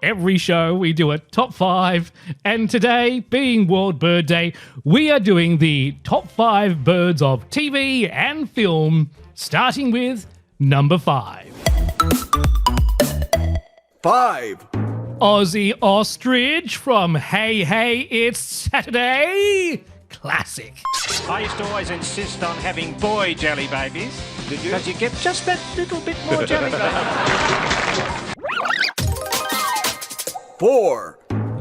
every show we do a top 5, and today, being World Bird Day, we are doing the top 5 birds of TV and film, starting with number 5. 5. Ozzie Ostrich from Hey Hey It's Saturday. Classic. I used to always insist on having boy jelly babies. Did you? Because you get just that little bit more jelly baby. 4.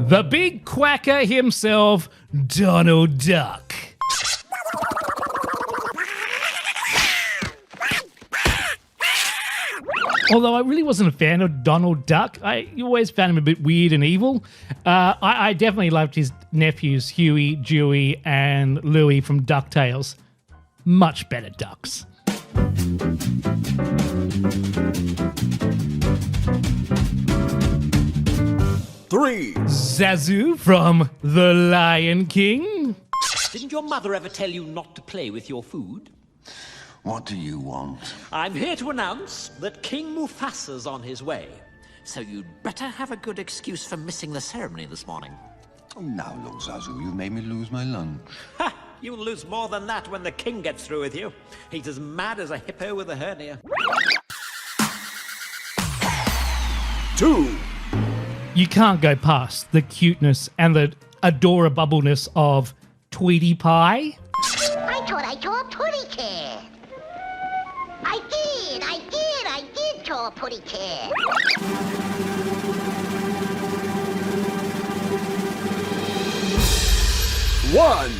The big quacker himself, Donald Duck. Although I really wasn't a fan of Donald Duck, I always found him a bit weird and evil. I definitely loved his nephews, Huey, Dewey, and Louie from DuckTales. Much better ducks. 3. Zazu from The Lion King. Didn't your mother ever tell you not to play with your food? What do you want? I'm here to announce that King Mufasa's on his way. So you'd better have a good excuse for missing the ceremony this morning. Oh, now look, Zazu, you've made me lose my lunch. Ha! You'll lose more than that when the king gets through with you. He's as mad as a hippo with a hernia. 2. You can't go past the cuteness and the adorableness of Tweety Pie. I thought I saw a putty cat. I did saw a putty cat. 1.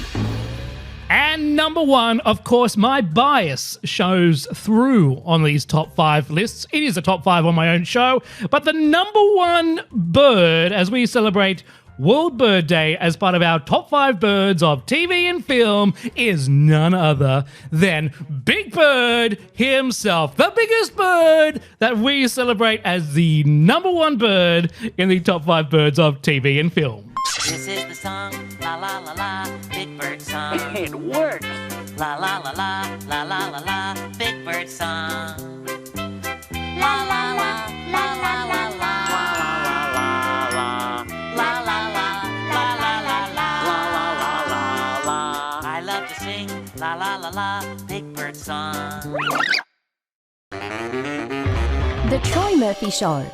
And number 1, of course, my bias shows through on these top 5 lists. It is a top 5 on my own show, but the number 1 bird as we celebrate World Bird Day as part of our top 5 birds of TV and film is none other than BigBird himself, the biggest bird that we celebrate as the number 1 bird in the top 5 birds of TV and film. This is the song, la la la la, Big Bird song. It works. La la la la, la la la la, Big Bird song. La la la, la la la la, la la la, la la la la. I love to sing, la la la la, Big Bird song. The Troy Murphy Show.